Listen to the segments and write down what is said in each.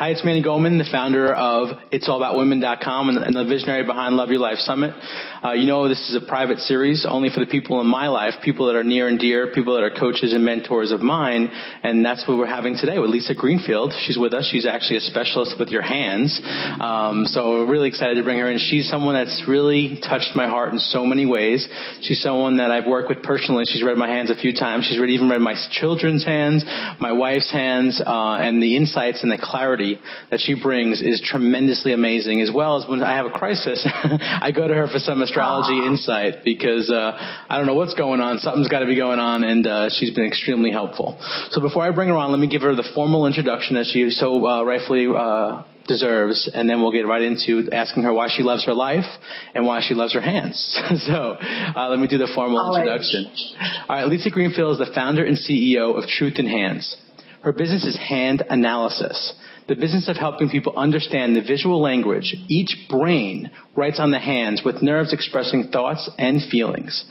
Hi, it's Manny Goldman, the founder of It'sAllAboutWomen.com and the visionary behind Love Your Life Summit. This is a private series only for the people in my life, people that are near and dear, people that are coaches and mentors of mine, and that's what we're having today with Lisa Greenfield. She's with us. She's actually a specialist with your hands, so we're really excited to bring her in. She's someone that's really touched my heart in so many ways. She's someone that I've worked with personally. She's read my hands a few times. She's even read my children's hands, my wife's hands, and the insights and the clarity that she brings is tremendously amazing, as well as when I have a crisis, I go to her for some astrology insight because I don't know what's going on. Something's got to be going on, and she's been extremely helpful. So before I bring her on, let me give her the formal introduction that she so rightfully deserves, and then we'll get right into asking her why she loves her life and why she loves her hands. So let me do the formal introduction. All right, Lisa Greenfield is the founder and CEO of Truth in Hands. Her business is hand analysis, the business of helping people understand the visual language each brain writes on the hands with nerves expressing thoughts and feelings.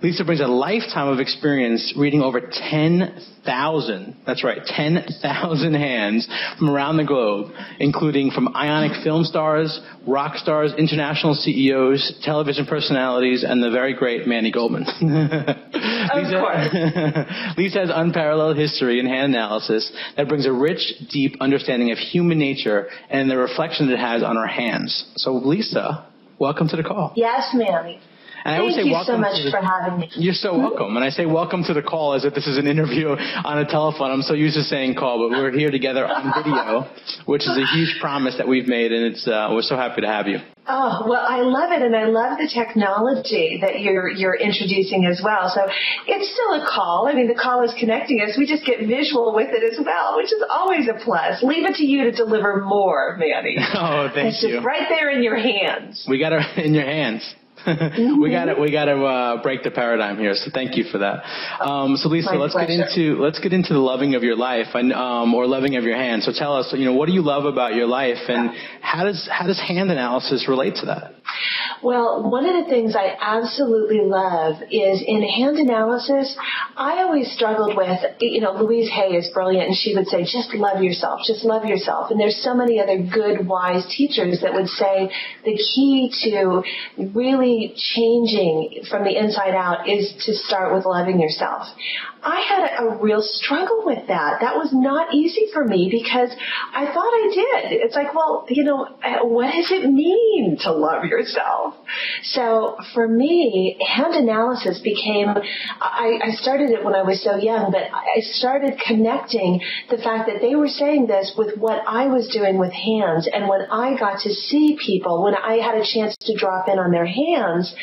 Lisa brings a lifetime of experience reading over 10,000, that's right, 10,000 hands from around the globe, including from ionic film stars, rock stars, international CEOs, television personalities, and the very great Manny Goldman. Lisa has unparalleled history in hand analysis that brings a rich, deep understanding of human nature and the reflection it has on our hands. So, Lisa, welcome to the call. Yes, Manny. And Thank you so much for having me. You're so welcome. And I say welcome to the call as if this is an interview on a telephone. I'm so used to saying call, but we're here together on video, which is a huge promise that we've made, and we're so happy to have you. Oh, well, I love it, and I love the technology that you're introducing as well. So it's still a call. I mean, the call is connecting us. We just get visual with it as well, which is always a plus. Leave it to you to deliver more, Manny. Oh, thank you. It's right there in your hands. We got it in your hands. We got to break the paradigm here. So thank you for that. So Lisa, let's get into the loving of your life or loving of your hands. So tell us, what do you love about your life, and how does hand analysis relate to that? Well, one of the things I absolutely love is in hand analysis, I always struggled with, Louise Hay is brilliant, and she would say, just love yourself, just love yourself. And there's so many other good, wise teachers that would say the key to really changing from the inside out is to start with loving yourself. I had a real struggle with that. That was not easy for me because I thought I did. It's like, well, what does it mean to love yourself? So for me, hand analysis became, I started it when I was so young, but I started connecting the fact that they were saying this with what I was doing with hands. And when I got to see people, when I had a chance to drop in on their hands,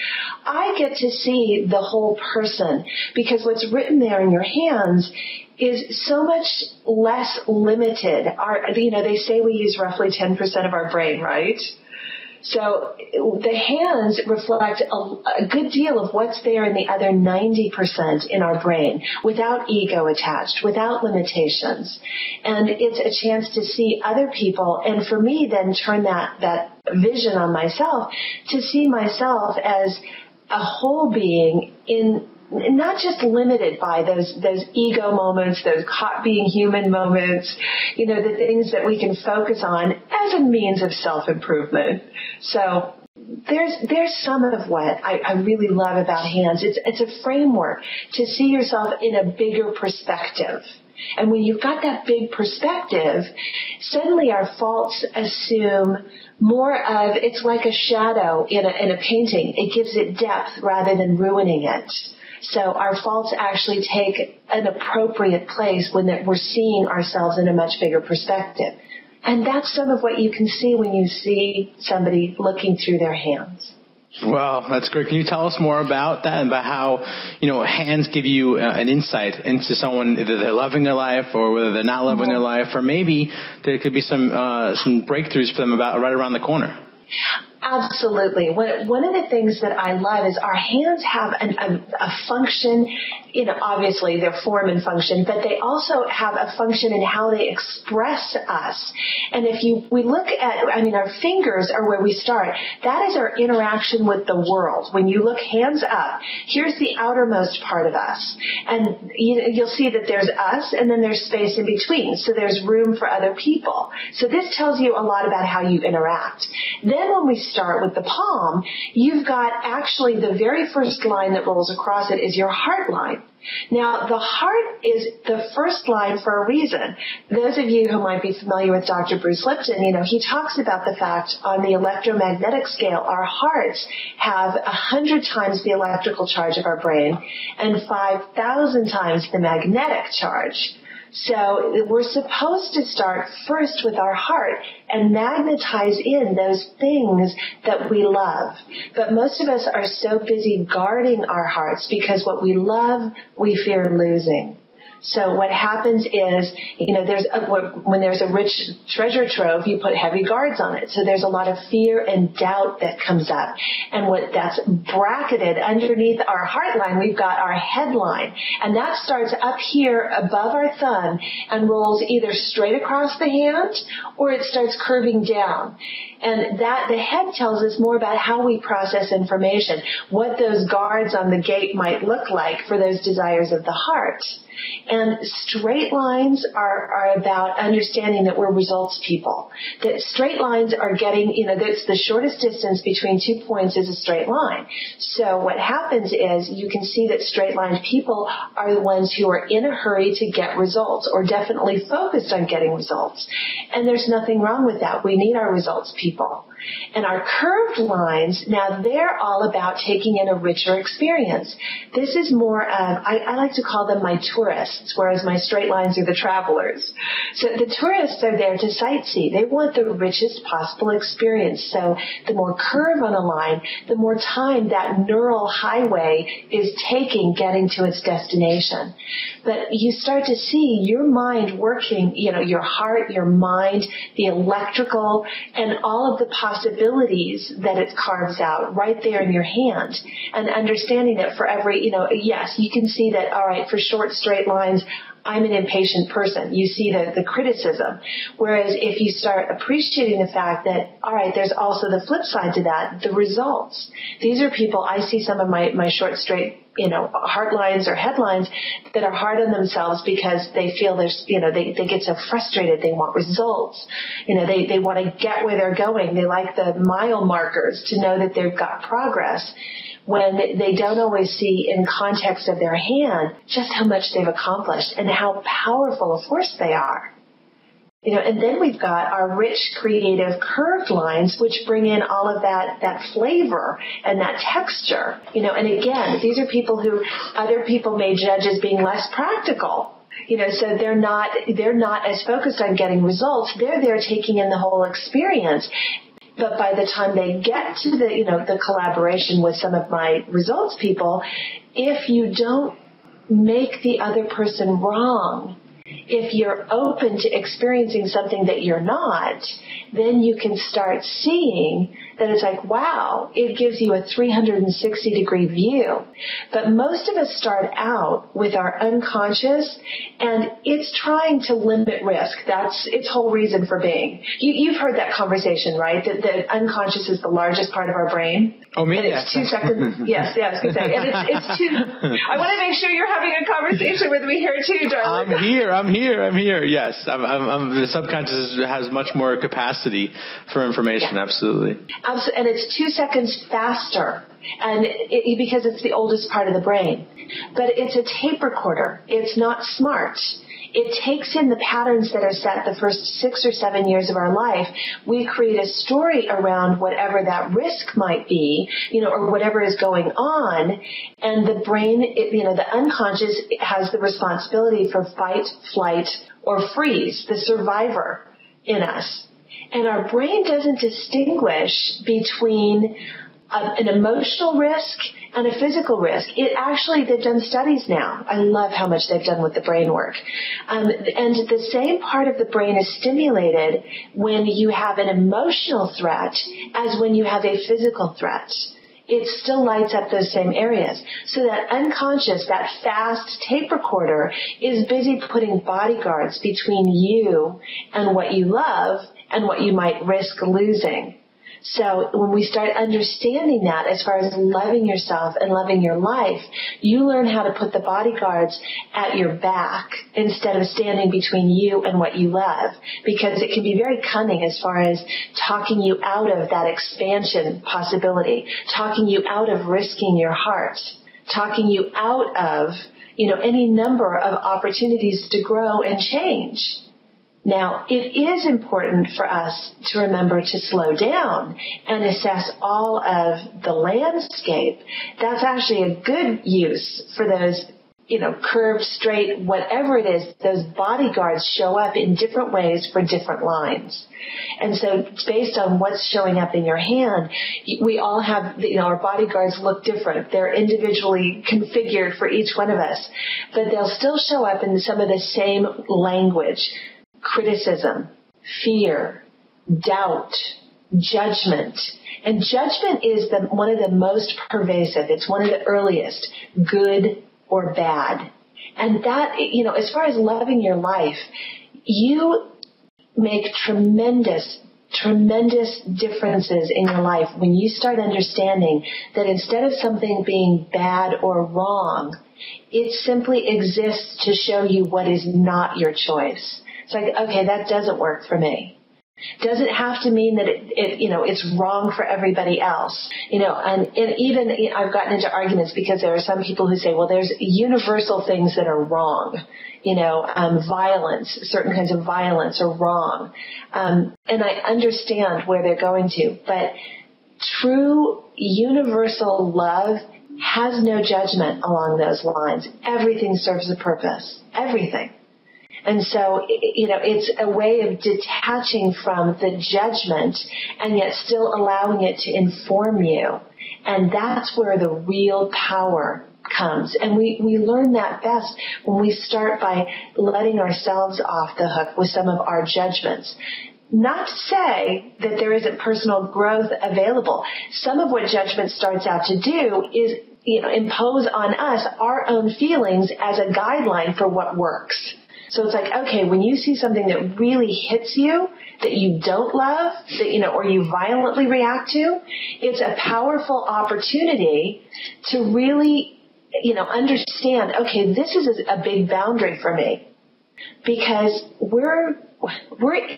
I get to see the whole person, because what's written there in your hands is so much less limited. They say we use roughly 10% of our brain, right? So the hands reflect a good deal of what's there in the other 90% in our brain, without ego attached, without limitations. And it's a chance to see other people, and for me then turn that vision on myself to see myself as a whole being, in not just limited by those ego moments, those being human moments, the things that we can focus on as a means of self-improvement. So there's some of what I really love about hands. It's a framework to see yourself in a bigger perspective. And when you've got that big perspective, suddenly our faults assume more of, it's like a shadow in a painting. It gives it depth rather than ruining it. So our faults actually take an appropriate place when we're seeing ourselves in a much bigger perspective. And that's some of what you can see when you see somebody looking through their hands. Wow, that's great. Can you tell us more about that and about how, hands give you an insight into someone, either they're loving their life or whether they're not loving their life, or maybe there could be some breakthroughs for them about right around the corner? Absolutely. One of the things that I love is our hands have a function, obviously their form and function, but they also have a function in how they express us. And we look at, our fingers are where we start. That is our interaction with the world. When you look hands up, here's the outermost part of us. And you'll see that there's us and then there's space in between. So there's room for other people. So this tells you a lot about how you interact. Then when we start with the palm, you've got actually the very first line that rolls across it is your heart line. Now, the heart is the first line for a reason. Those of you who might be familiar with Dr. Bruce Lipton, he talks about the fact on the electromagnetic scale, our hearts have 100 times the electrical charge of our brain and 5,000 times the magnetic charge. So we're supposed to start first with our heart and magnetize in those things that we love. But most of us are so busy guarding our hearts because what we love, we fear losing. So what happens is, when there's a rich treasure trove, you put heavy guards on it. So there's a lot of fear and doubt that comes up. And that's bracketed underneath our heart line, we've got our headline. And that starts up here above our thumb and rolls either straight across the hand or it starts curving down. And the head tells us more about how we process information, what those guards on the gate might look like for those desires of the heart. And straight lines are about understanding that we're results people. That straight lines are getting, that's the shortest distance between 2 points is a straight line. So what happens is you can see that straight line people are the ones who are in a hurry to get results or definitely focused on getting results. And there's nothing wrong with that. We need our results people. And our curved lines, now they're all about taking in a richer experience. This is more of, I like to call them my tourists, whereas my straight lines are the travelers. So the tourists are there to sightsee. They want the richest possible experience. So the more curve on a line, the more time that neural highway is taking getting to its destination. But you start to see your mind working, your heart, your mind, the electrical, and all of the possibilities that it carves out right there in your hand. And understanding that for every, yes, you can see that, all right, for short straight lines, I'm an impatient person. You see the criticism. Whereas if you start appreciating the fact that, all right, there's also the flip side to that, the results. These are people, I see some of my short straight, heart lines or headlines that are hard on themselves because they feel there's, they get so frustrated. They want results. They want to get where they're going. They like the mile markers to know that they've got progress, when they don't always see in context of their hand just how much they've accomplished and how powerful a force they are. And then we've got our rich, creative, curved lines, which bring in all of that flavor and that texture. And again, these are people who other people may judge as being less practical. So they're not as focused on getting results. They're there taking in the whole experience. But by the time they get to the collaboration with some of my results people, if you don't make the other person wrong, if you're open to experiencing something that you're not, then you can start seeing that it's like, wow, it gives you a 360-degree view. But most of us start out with our unconscious, and it's trying to limit risk. That's its whole reason for being. You've heard that conversation, right? That the unconscious is the largest part of our brain. Oh, me? And it's 2 seconds. Yes, I was going to say. And it's two. I want to make sure you're having a conversation with me here too, darling. I'm here. Yes, the subconscious has much more capacity for information. Yeah. Absolutely. And it's 2 seconds faster, and because it's the oldest part of the brain. But it's a tape recorder. It's not smart. It takes in the patterns that are set the first 6 or 7 years of our life. We create a story around whatever that risk might be, or whatever is going on. And the brain, the unconscious has the responsibility for fight, flight, or freeze, the survivor in us. And our brain doesn't distinguish between an emotional risk and a physical risk. They've done studies now. I love how much they've done with the brain work. And the same part of the brain is stimulated when you have an emotional threat as when you have a physical threat. It still lights up those same areas. So that unconscious, that fast tape recorder is busy putting bodyguards between you and what you love and what you might risk losing. So when we start understanding that as far as loving yourself and loving your life, you learn how to put the bodyguards at your back instead of standing between you and what you love, because it can be very cunning as far as talking you out of that expansion possibility, talking you out of risking your heart, talking you out of, any number of opportunities to grow and change. Now, it is important for us to remember to slow down and assess all of the landscape. That's actually a good use for those, curved, straight, whatever it is. Those bodyguards show up in different ways for different lines. And so based on what's showing up in your hand, we all have, our bodyguards look different. They're individually configured for each one of us, but they'll still show up in some of the same language. Criticism, fear, doubt, judgment. And judgment is one of the most pervasive. It's one of the earliest, good or bad. And that, as far as loving your life, you make tremendous differences in your life when you start understanding that instead of something being bad or wrong, it simply exists to show you what is not your choice. It's like, okay, that doesn't work for me. Doesn't have to mean that it's wrong for everybody else. And even I've gotten into arguments because there are some people who say, well, there's universal things that are wrong. Violence, certain kinds of violence are wrong. And I understand where they're going to, but true universal love has no judgment along those lines. Everything serves a purpose. Everything. And so, it's a way of detaching from the judgment and yet still allowing it to inform you. And that's where the real power comes. And we learn that best when we start by letting ourselves off the hook with some of our judgments. Not to say that there isn't personal growth available. Some of what judgment starts out to do is, impose on us our own feelings as a guideline for what works. So it's like, okay, when you see something that really hits you, that you don't love, or you violently react to, it's a powerful opportunity to really, understand, okay, this is a big boundary for me. Because we're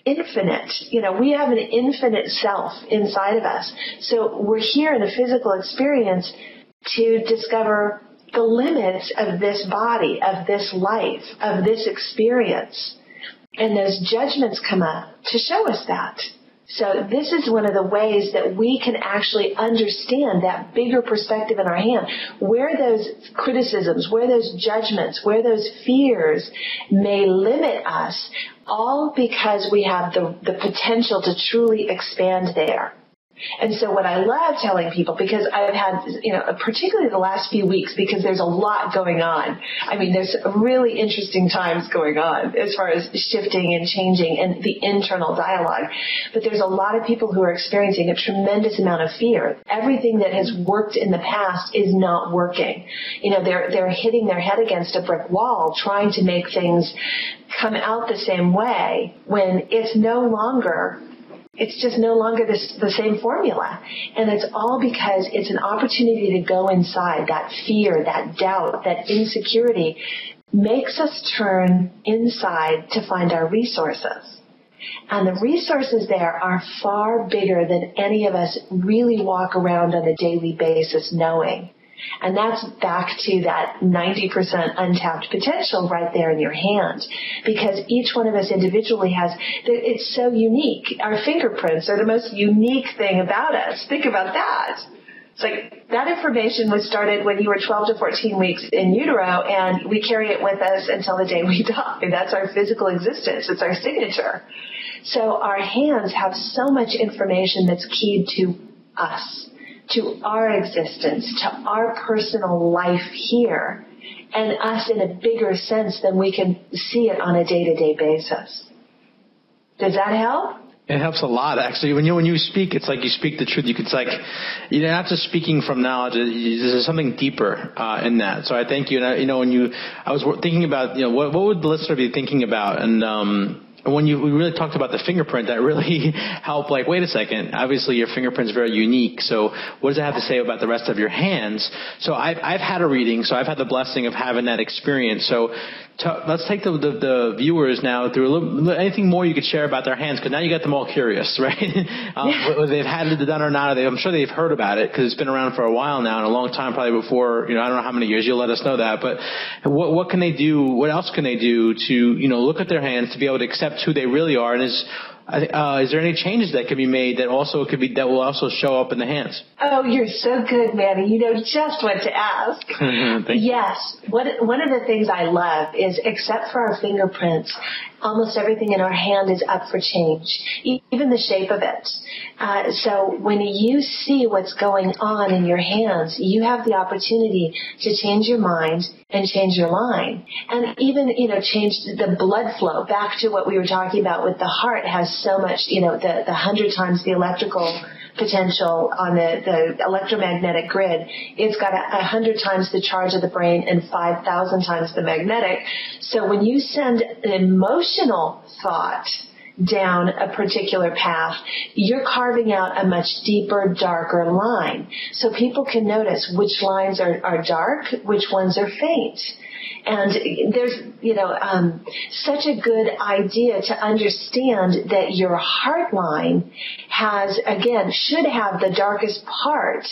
infinite. We have an infinite self inside of us. So we're here in a physical experience to discover the limits of this body, of this life, of this experience. And those judgments come up to show us that. So this is one of the ways that we can actually understand that bigger perspective in our hand, where those criticisms, where those judgments, where those fears may limit us, all because we have the potential to truly expand there. And so what I love telling people, because I've had, particularly the last few weeks, because there's a lot going on. I mean, there's really interesting times going on as far as shifting and changing and the internal dialogue. But there's a lot of people who are experiencing a tremendous amount of fear. Everything that has worked in the past is not working. They're hitting their head against a brick wall, trying to make things come out the same way when it's just no longer the same formula. And it's all because it's an opportunity to go inside. That fear, that doubt, that insecurity makes us turn inside to find our resources. And the resources there are far bigger than any of us really walk around on a daily basis knowing. And that's back to that 90% untapped potential right there in your hand. Because each one of us individually it's so unique. Our fingerprints are the most unique thing about us. Think about that. It's like that information was started when you were 12 to 14 weeks in utero, and we carry it with us until the day we die. That's our physical existence. It's our signature. So our hands have so much information that's keyed to us. to our existence, to our personal life here, and us in a bigger sense than we can see it on a day-to-day basis. Does that help? It helps a lot, actually. When you speak, it's like you speak the truth. It's like you're not just speaking from knowledge. There's something deeper in that. So I thank you. And I was thinking about what would the listener be thinking about, and when we really talked about the fingerprint, that really helped. Like, wait a second, obviously your fingerprint's very unique. So what does it have to say about the rest of your hands? So I've had a reading, so I've had the blessing of having that experience. So let's take the viewers now through anything more you could share about their hands, because now you got them all curious, right? Whether they've had it done or not, I'm sure they've heard about it because it's been around for a while now, and a long time, probably before, I don't know how many years. You'll let us know that. But what can they do? What else can they do to, look at their hands, to be able to accept who they really are? And is there any changes that can be made that will also show up in the hands? Oh, you're so good, Manny. You know just what to ask. Yes. One of the things I love is, except for our fingerprints, almost everything in our hand is up for change, even the shape of it. So when you see what's going on in your hands, you have the opportunity to change your mind and change your line. And even, change the blood flow. Back to what we were talking about with the heart has so much, the 100 times the electrical potential on the electromagnetic grid. It's got 100 times the charge of the brain and 5,000 times the magnetic. So when you send an emotional thought down a particular path, you're carving out a much deeper, darker line. So people can notice which lines are dark, which ones are faint. And there's, such a good idea to understand that your heart line should have the darkest part,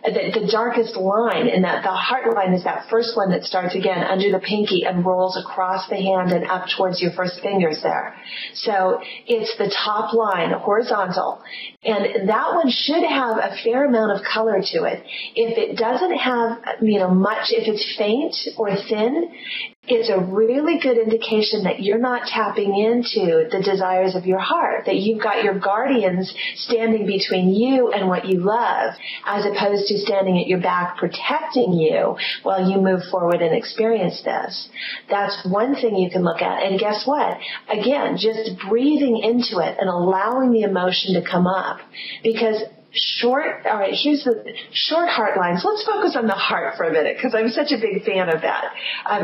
the darkest line, and that the heart line is that first one that starts again under the pinky and rolls across the hand and up towards your first fingers there. So it's the top line, horizontal, and that one should have a fair amount of color to it. If it doesn't have, much, if it's faint or thin, it's a really good indication that you're not tapping into the desires of your heart, that you've got your guardians standing between you and what you love, as opposed to standing at your back protecting you while you move forward and experience this. That's one thing you can look at. And guess what? Again, just breathing into it and allowing the emotion to come up. Because here's the short heart lines. Let's focus on the heart for a minute, because I'm such a big fan of that.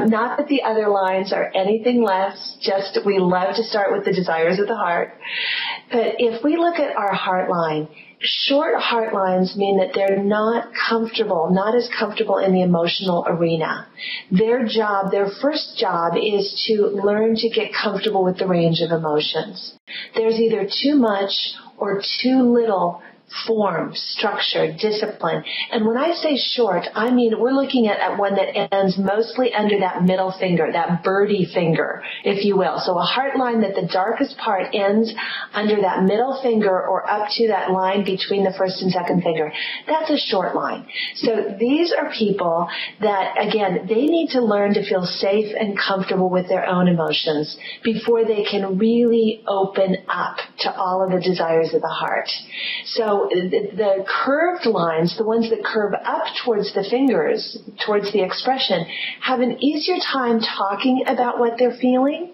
Not that the other lines are anything less, just we love to start with the desires of the heart. But if we look at our heart line, short heart lines mean that they're not as comfortable in the emotional arena. Their first job is to learn to get comfortable with the range of emotions. There's either too much or too little form, structure, discipline. And when I say short, I mean we're looking at one that ends mostly under that middle finger, that birdie finger, if you will. So a heart line that the darkest part ends under that middle finger or up to that line between the first and second finger. That's a short line. So these are people that, again, they need to learn to feel safe and comfortable with their own emotions before they can really open up to all of the desires of the heart. So the curved lines, the ones that curve up towards the fingers, towards the expression, have an easier time talking about what they're feeling,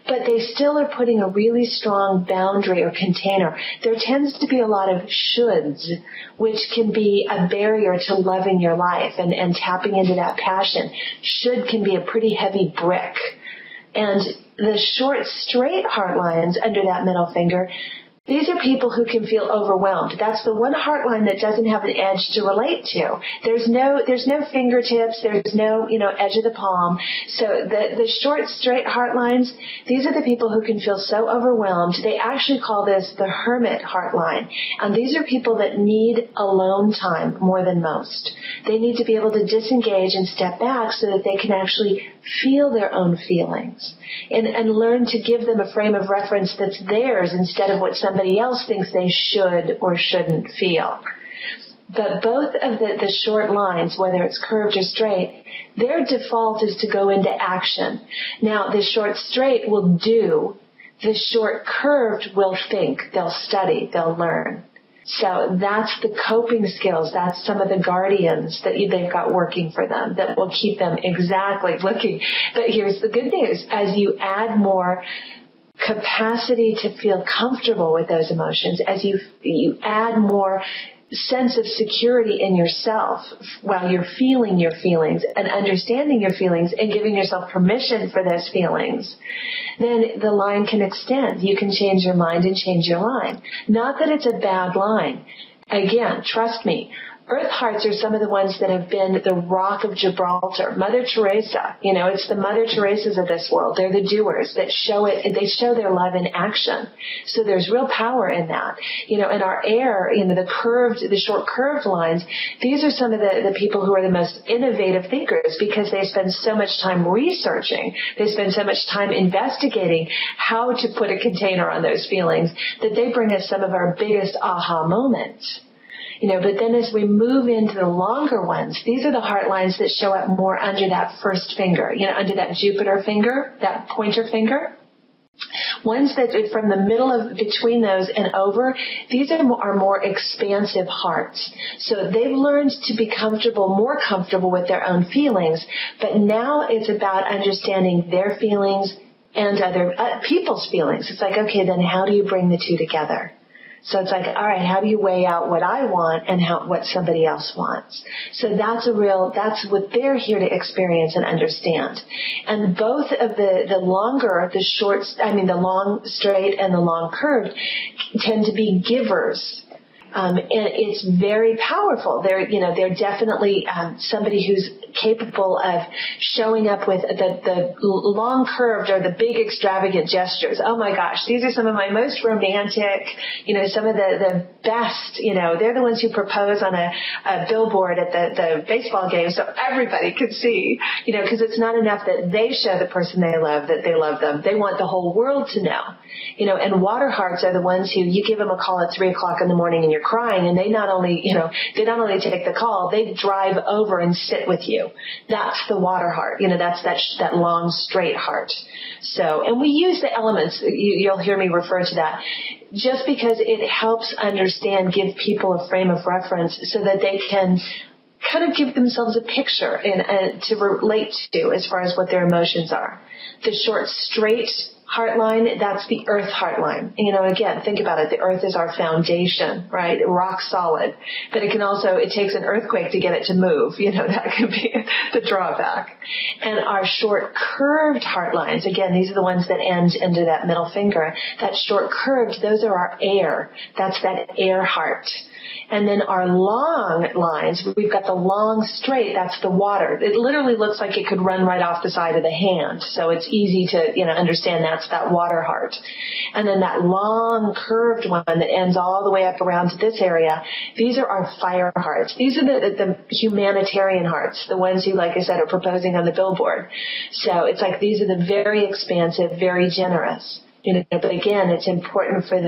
but they still are putting a really strong boundary or container. There tends to be a lot of shoulds, which can be a barrier to loving your life and tapping into that passion. Should can be a pretty heavy brick. And the short, straight heart lines under that middle finger, these are people who can feel overwhelmed. That's the one heart line that doesn't have an edge to relate to. There's no fingertips. There's no, edge of the palm. So the short, straight heart lines, these are the people who can feel so overwhelmed. They actually call this the hermit heart line. And these are people that need alone time more than most. They need to be able to disengage and step back so that they can actually feel their own feelings and learn to give them a frame of reference that's theirs instead of what somebody else thinks they should or shouldn't feel. But both of the short lines, whether it's curved or straight, their default is to go into action. Now, the short straight will do. The short curved will think. They'll study. They'll learn. So that's the coping skills. That's some of the guardians that they've got working for them that will keep them exactly looking. But here's the good news. As you add more capacity to feel comfortable with those emotions, as you add more sense of security in yourself while you're feeling your feelings and understanding your feelings and giving yourself permission for those feelings, then the line can extend. You can change your mind and change your line. Not that it's a bad line. Again, trust me, Earth hearts are some of the ones that have been the rock of Gibraltar. Mother Teresa, it's the Mother Teresas of this world. They're the doers that show it. They show their love in action. So there's real power in that. In our air, the short curved lines, these are some of the people who are the most innovative thinkers because they spend so much time researching. They spend so much time investigating how to put a container on those feelings that they bring us some of our biggest aha moments. But then as we move into the longer ones, these are the heart lines that show up more under that first finger, under that Jupiter finger, that pointer finger. Ones that from the middle of between those and over, these are more expansive hearts. So they've learned to be more comfortable with their own feelings, but now it's about understanding their feelings and other people's feelings. It's like, okay, then how do you bring the two together? So it's like, all right, how do you weigh out what I want and what somebody else wants? So that's what they're here to experience and understand. And both of the long straight and the long curved tend to be givers. And it's very powerful. They're definitely somebody who's capable of showing up with the long curved or the big extravagant gestures. Oh my gosh, these are some of my most romantic, some of the best, they're the ones who propose on a billboard at the baseball game so everybody could see, because it's not enough that they show the person they love that they love them. They want the whole world to know. And water hearts are the ones who you give them a call at 3:00 in the morning and you're crying, and they not only take the call, they drive over and sit with you. That's the water heart. That's that long straight heart. So, and we use the elements. You'll hear me refer to that just because it helps give people a frame of reference so that they can kind of give themselves a picture and to relate to as far as what their emotions are. The short straight heart line, that's the earth heart line. Again, think about it. The earth is our foundation, right? Rock solid. But it takes an earthquake to get it to move. That could be the drawback. And our short curved heart lines, again, these are the ones that end into that middle finger. That short curved, those are our air. That's that air heart. And then our long lines, we've got the long straight, that's the water. It literally looks like it could run right off the side of the hand. So it's easy to, understand that's that water heart. And then that long curved one that ends all the way up around to this area, these are our fire hearts. These are the humanitarian hearts, the ones who, like I said, are proposing on the billboard. So it's like these are the very expansive, very generous. But again, it's important for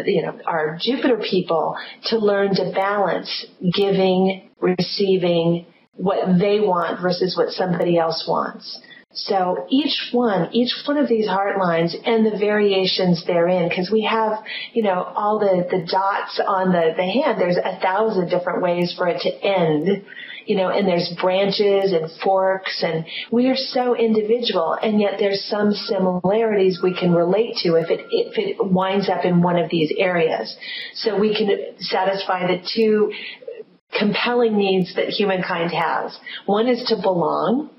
our Jupiter people to learn to balance giving, receiving, what they want versus what somebody else wants. So each one of these heart lines and the variations therein, because we have, all the dots on the hand, there's 1,000 different ways for it to end. And there's branches and forks, and we are so individual, and yet there's some similarities we can relate to if it winds up in one of these areas. So we can satisfy the two compelling needs that humankind has. One is to belong,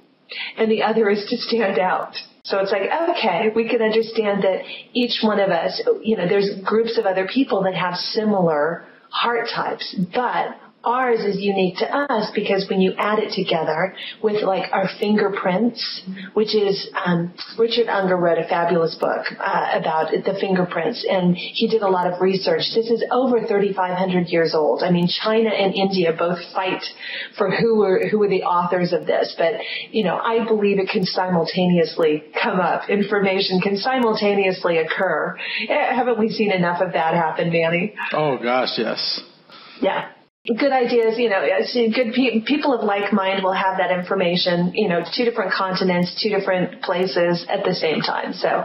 and the other is to stand out. So it's like, okay, we can understand that each one of us, there's groups of other people that have similar heart types, but ours is unique to us because when you add it together with like our fingerprints, which is Richard Unger wrote a fabulous book about the fingerprints, and he did a lot of research. This is over 3,500 years old. I mean, China and India both fight for who were the authors of this, but I believe it can simultaneously come up. Information can simultaneously occur. Haven't we seen enough of that happen, Manny? Oh gosh, yes. Yeah. Good ideas, people of like mind will have that information, two different continents, two different places at the same time. So,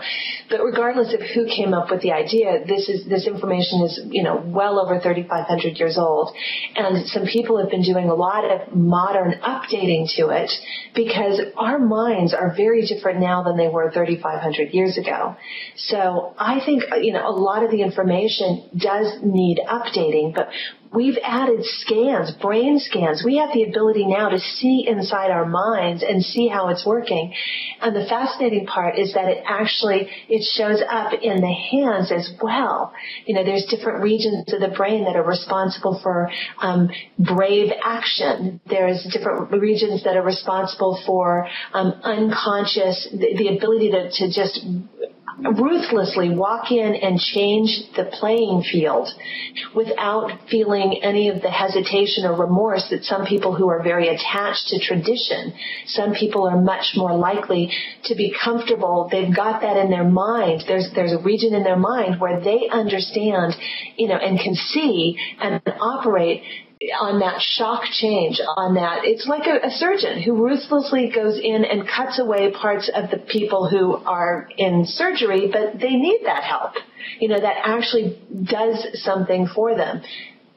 but regardless of who came up with the idea, this information is, well over 3,500 years old. And some people have been doing a lot of modern updating to it because our minds are very different now than they were 3,500 years ago. So I think, a lot of the information does need updating, but we've added scans, brain scans. We have the ability now to see inside our minds and see how it's working. And the fascinating part is that it shows up in the hands as well. There's different regions of the brain that are responsible for brave action. There's different regions that are responsible for unconscious, the ability to just ruthlessly walk in and change the playing field without feeling any of the hesitation or remorse that some people who are very attached to tradition, some people are much more likely to be comfortable. They've got that in their mind. There's a region in their mind where they understand, and can see and operate on that shock change, on that. It's like a surgeon who ruthlessly goes in and cuts away parts of the people who are in surgery, but they need that help, that actually does something for them.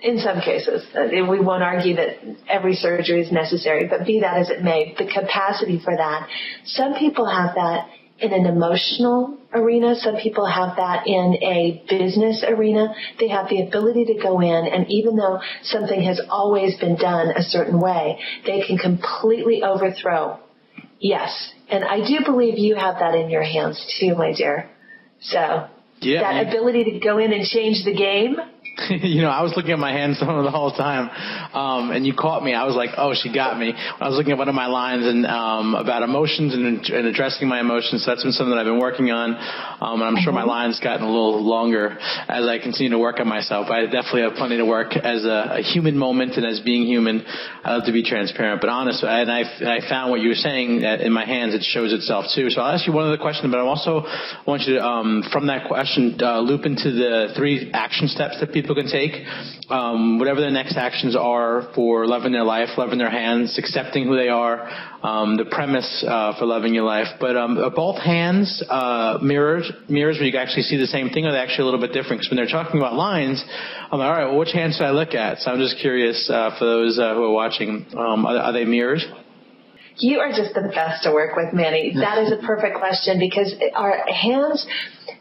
In some cases, we won't argue that every surgery is necessary, but be that as it may, the capacity for that. Some people have that in an emotional arena. Some people have that in a business arena. They have the ability to go in, and even though something has always been done a certain way, they can completely overthrow. Yes. And I do believe you have that in your hands too, my dear. So that ability to go in and change the game. I was looking at my hands the whole time, and you caught me. I was like, oh, she got me. I was looking at one of my lines and about emotions and addressing my emotions. So that's been something that I've been working on, and I'm sure my line's gotten a little longer as I continue to work on myself. I definitely have plenty to work as a human moment, and as being human, I love to be transparent. But honest, and I found what you were saying that in my hands, it shows itself too. So I'll ask you one other question, but I also want you to, from that question, loop into the 3 action steps that people can take, whatever their next actions are for loving their life, loving their hands, accepting who they are, the premise for loving your life. But are both hands mirrors where you can actually see the same thing, or are they actually a little bit different? Because when they're talking about lines, I'm like, all right, well, which hand should I look at? So I'm just curious for those who are watching, are they mirrors? You are just the best to work with, Manny. That is a perfect question, because our hands,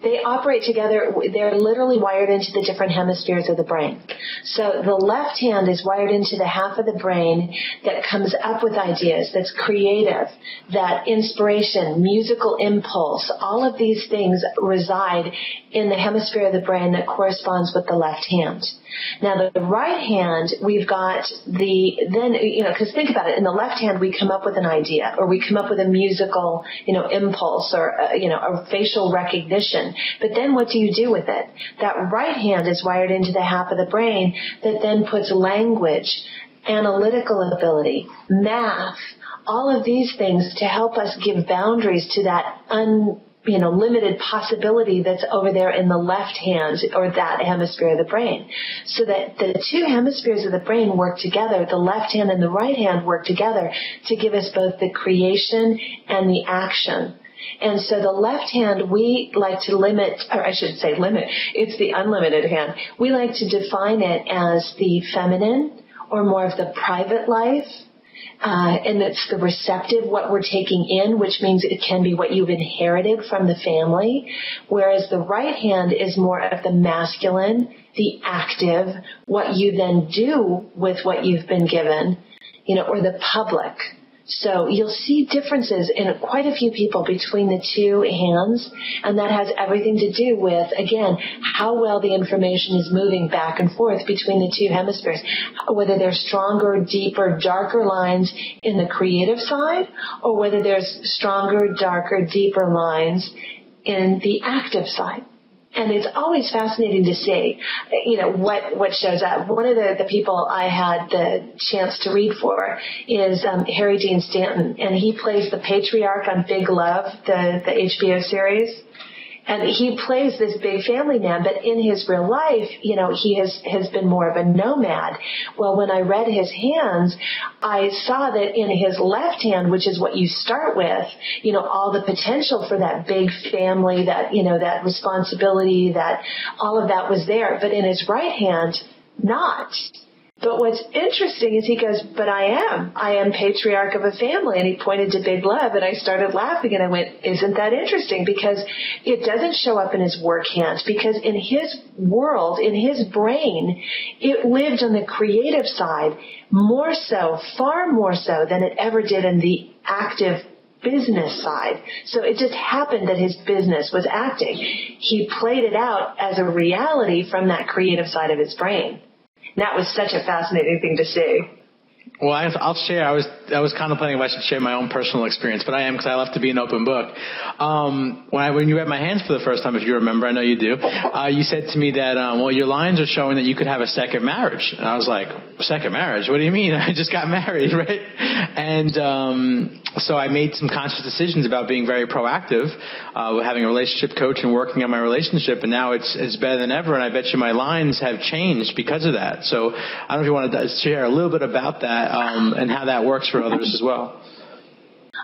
they operate together. They're literally wired into the different hemispheres of the brain. So the left hand is wired into the half of the brain that comes up with ideas, that's creative, that inspiration, musical impulse, all of these things reside in the hemisphere of the brain that corresponds with the left hand. Now, the right hand, we've got because think about it, in the left hand, we come up with an idea, or we come up with a musical, impulse, or, a facial recognition. But then what do you do with it? That right hand is wired into the half of the brain that then puts language, analytical ability, math, all of these things to help us give boundaries to that limited possibility that's over there in the left hand, or that hemisphere of the brain. So that the 2 hemispheres of the brain work together, the left hand and the right hand work together to give us both the creation and the action. And so the left hand, we like to limit, or I should say limit, it's the unlimited hand. We like to define it as the feminine, or more of the private life. And it's the receptive, what we're taking in, which means it can be what you've inherited from the family. Whereas the right hand is more of the masculine, the active, what you then do with what you've been given, or the public. So you'll see differences in quite a few people between the 2 hands, and that has everything to do with, again, how well the information is moving back and forth between the 2 hemispheres, whether there's stronger, deeper, darker lines in the creative side, or whether there's stronger, darker, deeper lines in the active side. And it's always fascinating to see, what shows up. One of the people I had the chance to read for is Harry Dean Stanton, and he plays the patriarch on Big Love, the HBO series. And he plays this big family man, but in his real life, he has been more of a nomad. Well, when I read his hands, I saw that in his left hand, which is what you start with, all the potential for that big family, that, that responsibility, that all of that was there. But in his right hand, not. But what's interesting is he goes, but I am patriarch of a family. And he pointed to big love, and I started laughing, and I went, isn't that interesting? Because it doesn't show up in his work hand, because in his world, in his brain, it lived on the creative side more so, far more so than it ever did in the active business side. So it just happened that his business was acting. He played it out as a reality from that creative side of his brain. That was such a fascinating thing to see. Well, I'll share. I was contemplating if I should share my own personal experience, but I am, because I love to be an open book. When you read my hands for the first time, if you remember, I know you do, you said to me that, your lines are showing that you could have a second marriage. And I was like, second marriage? What do you mean? I just got married, right? And so I made some conscious decisions about being very proactive, having a relationship coach and working on my relationship, and now it's better than ever, and I bet you my lines have changed because of that. So I don't know if you want to share a little bit about that and how that works for others as well.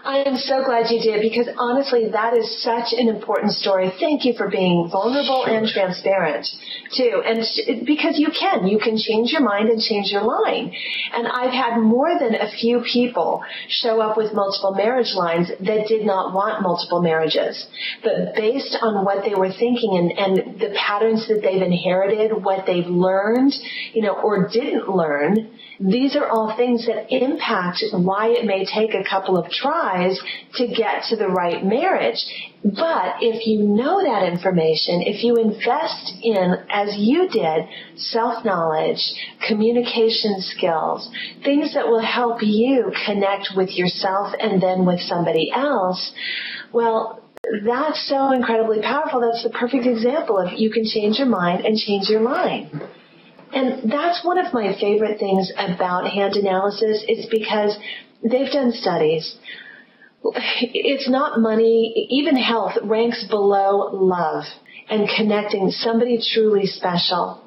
I am so glad you did, because honestly, that is such an important story. Thank you for being vulnerable and transparent, too. And because you can change your mind and change your line. And I've had more than a few people show up with multiple marriage lines that did not want multiple marriages. But based on what they were thinking and the patterns that they've inherited, what they've learned, or didn't learn, these are all things that impact why it may take a couple of tries to get to the right marriage. But if you know that information, if you invest in, as you did, self-knowledge, communication skills, things that will help you connect with yourself and then with somebody else, well, that's so incredibly powerful. That's the perfect example of you can change your mind and change your line. And that's one of my favorite things about hand analysis, is because they've done studies. It's not money. Even health ranks below love and connecting somebody truly special.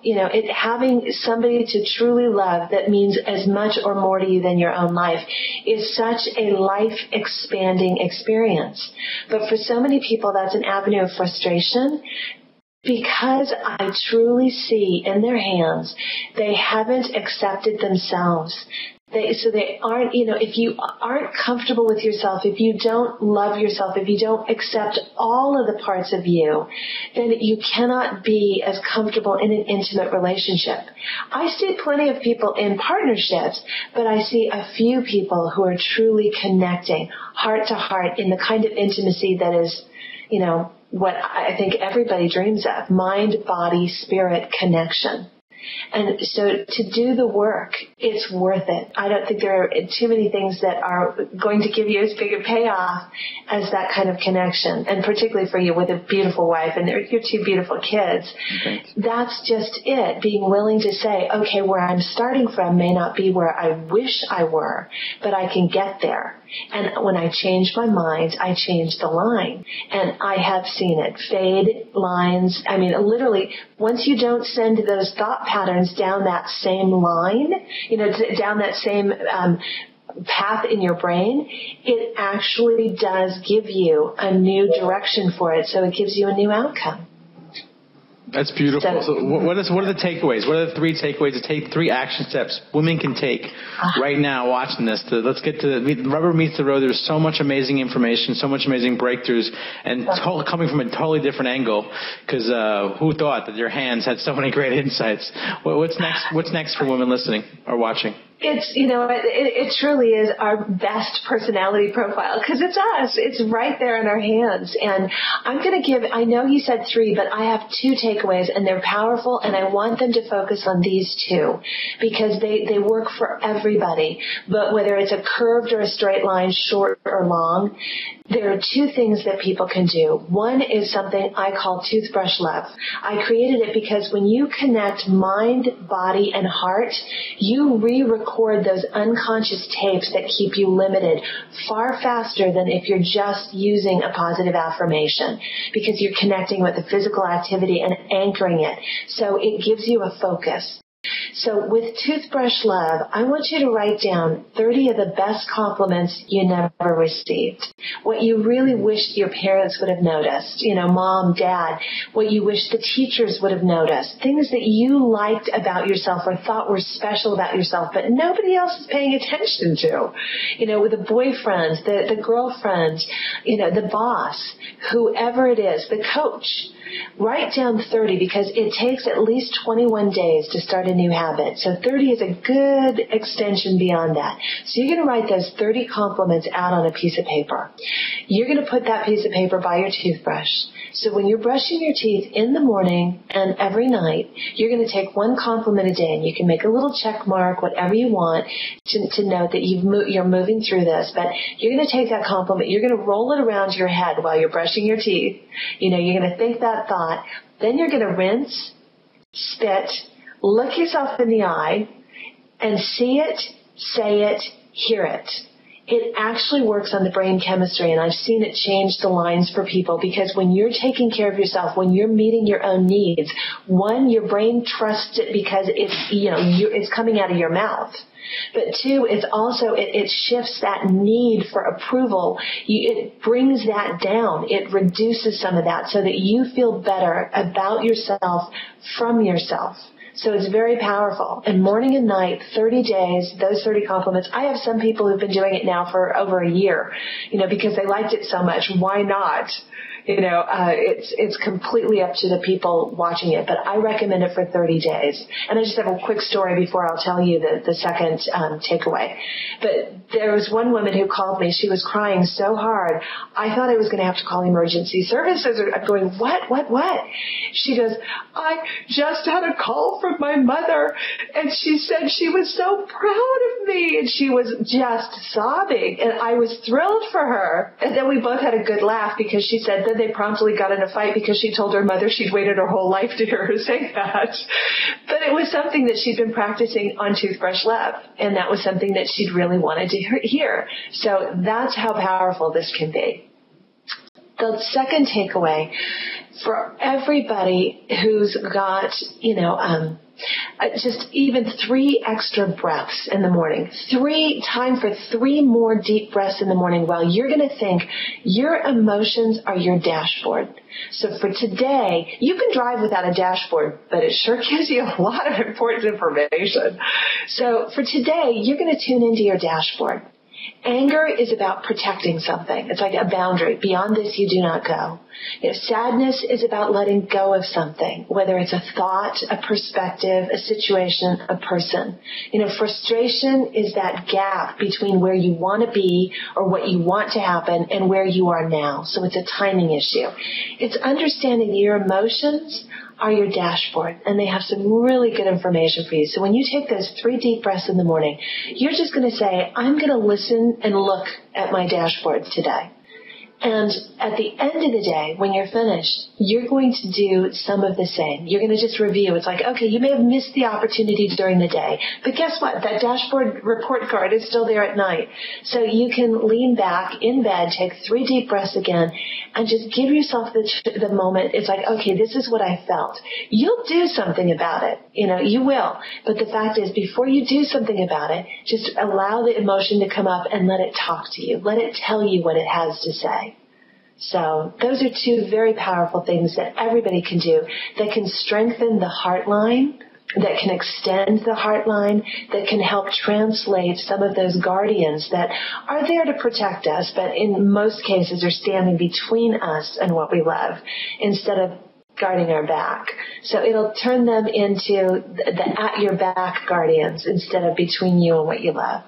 Having somebody to truly love that means as much or more to you than your own life is such a life-expanding experience. But for so many people, that's an avenue of frustration. Because I truly see in their hands, they haven't accepted themselves. They aren't, if you aren't comfortable with yourself, if you don't love yourself, if you don't accept all of the parts of you, then you cannot be as comfortable in an intimate relationship. I see plenty of people in partnerships, but I see a few people who are truly connecting heart to heart in the kind of intimacy that is, what I think everybody dreams of, mind, body, spirit connection. And so to do the work, it's worth it. I don't think there are too many things that are going to give you as big a payoff as that kind of connection. And particularly for you with a beautiful wife and your two beautiful kids. Thanks. That's just it. Being willing to say, okay, where I'm starting from may not be where I wish I were, but I can get there. And when I change my mind, I change the line. And I have seen it. Fade lines. I mean, literally, once you don't send those thought patterns down that same line, down that same path in your brain, it actually does give you a new direction for it. So it gives you a new outcome. That's beautiful. So what are the takeaways? What are the 3 takeaways? Take 3 action steps women can take right now watching this. Let's get to the rubber meets the road. There's so much amazing information, so much amazing breakthroughs, and coming from a totally different angle. Because who thought that your hands had so many great insights? What's next? What's next for women listening or watching? It's, it truly is our best personality profile, because it's us. It's right there in our hands. And I'm going to I know you said 3, but I have 2 takeaways, and they're powerful, and I want them to focus on these 2 because they work for everybody. But whether it's a curved or a straight line, short or long, there are 2 things that people can do. One is something I call toothbrush love. I created it because when you connect mind, body, and heart, you re-record record those unconscious tapes that keep you limited far faster than if you're just using a positive affirmation, because you're connecting with the physical activity and anchoring it. So it gives you a focus. So with Toothbrush Love, I want you to write down 30 of the best compliments you never received. What you really wished your parents would have noticed, mom, dad, what you wish the teachers would have noticed, things that you liked about yourself or thought were special about yourself, but nobody else is paying attention to. With the boyfriend, the girlfriend, the boss, whoever it is, the coach. Write down 30 because it takes at least 21 days to start a new habit. So 30 is a good extension beyond that. So you're going to write those 30 compliments out on a piece of paper. You're going to put that piece of paper by your toothbrush. So when you're brushing your teeth in the morning and every night, you're going to take one compliment a day, and you can make a little check mark, whatever you want, to note that you're moving through this. But you're going to take that compliment, you're going to roll it around your head while you're brushing your teeth. You're going to think that thought. Then you're going to rinse, spit, look yourself in the eye, and see it, say it, hear it. It actually works on the brain chemistry, and I've seen it change the lines for people, because when you're taking care of yourself, when you're meeting your own needs, one, your brain trusts it because it's coming out of your mouth. But two, it's also, it shifts that need for approval. It brings that down. It reduces some of that so that you feel better about yourself from yourself. So it's very powerful. And morning and night, 30 days, those 30 compliments. I have some people who've been doing it now for over a year, because they liked it so much. Why not? It's completely up to the people watching it, but I recommend it for 30 days. And I just have a quick story before I'll tell you the second takeaway. But there was one woman who called me. She was crying so hard. I thought I was going to have to call emergency services. I'm going, what? She goes, I just had a call from my mother, and she said she was so proud of me, and she was just sobbing, and I was thrilled for her. And then we both had a good laugh, because she said that they promptly got in a fight because she told her mother she'd waited her whole life to hear her say that. But it was something that she'd been practicing on Toothbrush Love, and that was something that she'd really wanted to hear. So that's how powerful this can be. The second takeaway, for everybody who's got, just even 3 extra breaths in the morning, time for 3 more deep breaths in the morning, while you're going to think your emotions are your dashboard. So for today, you can drive without a dashboard, but it sure gives you a lot of important information. So for today, you're going to tune into your dashboard. Anger is about protecting something. It's like a boundary. Beyond this, you do not go. Sadness is about letting go of something, whether it's a thought, a perspective, a situation, a person. Frustration is that gap between where you want to be or what you want to happen and where you are now. So it's a timing issue. It's understanding that your emotions are your dashboard, and they have some really good information for you. So when you take those 3 deep breaths in the morning, you're just going to say, I'm going to listen and look at my dashboard today. And at the end of the day, when you're finished, you're going to do some of the same. You're going to just review. It's like, okay, you may have missed the opportunity during the day, but guess what? That dashboard report card is still there at night. So you can lean back in bed, take 3 deep breaths again, and just give yourself the moment. It's like, okay, this is what I felt. You'll do something about it. You will. But the fact is, before you do something about it, just allow the emotion to come up and let it talk to you. Let it tell you what it has to say. So those are 2 very powerful things that everybody can do that can strengthen the heart line, that can extend the heart line, that can help translate some of those guardians that are there to protect us, but in most cases are standing between us and what we love instead of guarding our back. So it'll turn them into the at your back guardians instead of between you and what you love.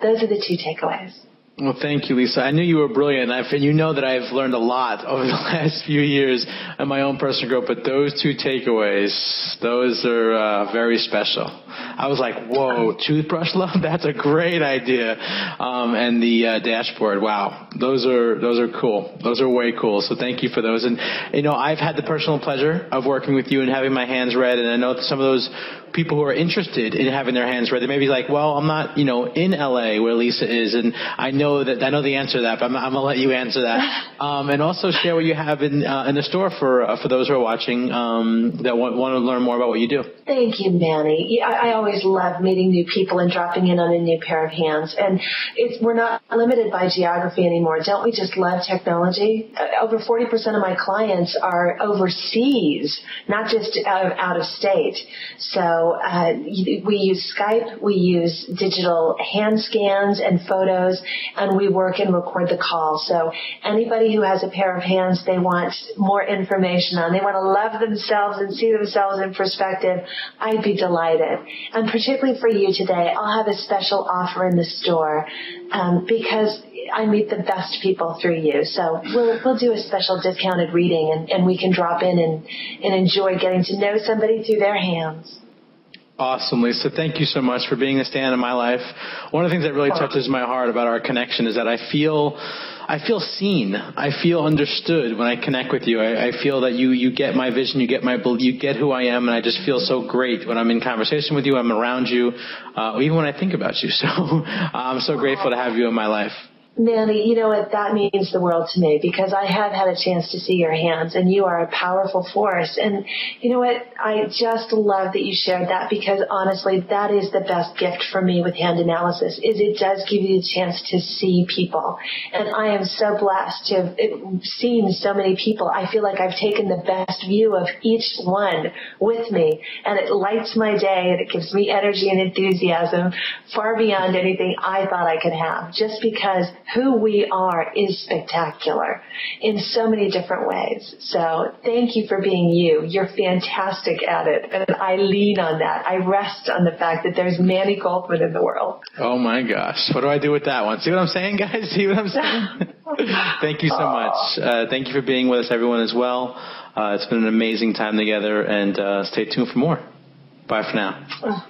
Those are the 2 takeaways. Well, thank you, Lisa. I knew you were brilliant, and you know that I've learned a lot over the last few years in my own personal growth, but those 2 takeaways, those are very special. I was like, whoa, Toothbrush Love? That's a great idea. And the dashboard, wow, those are cool. Those are way cool, so thank you for those. And, I've had the personal pleasure of working with you and having my hands read, and I know some of those people who are interested in having their hands read. They may be like, well, I'm not, in LA where Lisa is, and I know the answer to that, but I'm going to let you answer that. And also share what you have in the store for those who are watching that want to learn more about what you do. Thank you, Manny. I always love meeting new people and dropping in on a new pair of hands. And we're not limited by geography anymore. Don't we just love technology? Over 40% of my clients are overseas, not just out of state. So we use Skype, we use digital hand scans and photos, and we work and record the call. So anybody who has a pair of hands they want more information on, they want to love themselves and see themselves in perspective, I'd be delighted. And particularly for you today, I'll have a special offer in the store because I meet the best people through you. So we'll do a special discounted reading, and we can drop in and enjoy getting to know somebody through their hands. Awesome, Lisa. Thank you so much for being a stand in my life. One of the things that really touches my heart about our connection is that I feel seen. I feel understood when I connect with you. I feel that you get my vision, you get who I am, and I just feel so great when I'm in conversation with you, I'm around you, even when I think about you. So I'm so grateful to have you in my life. Manny, you know what? That means the world to me because I have had a chance to see your hands, and you are a powerful force. And you know what? I just love that you shared that because honestly, that is the best gift for me with hand analysis is it does give you the chance to see people. And I am so blessed to have seen so many people. I feel like I've taken the best view of each one with me, and it lights my day, and it gives me energy and enthusiasm far beyond anything I thought I could have, just because who we are is spectacular in so many different ways. So thank you for being you. You're fantastic at it. And I lean on that. I rest on the fact that there's Manny Goldman in the world. Oh my gosh. What do I do with that one? See what I'm saying, guys? See what I'm saying? Thank you so much. Thank you for being with us, everyone, as well. It's been an amazing time together, and stay tuned for more. Bye for now.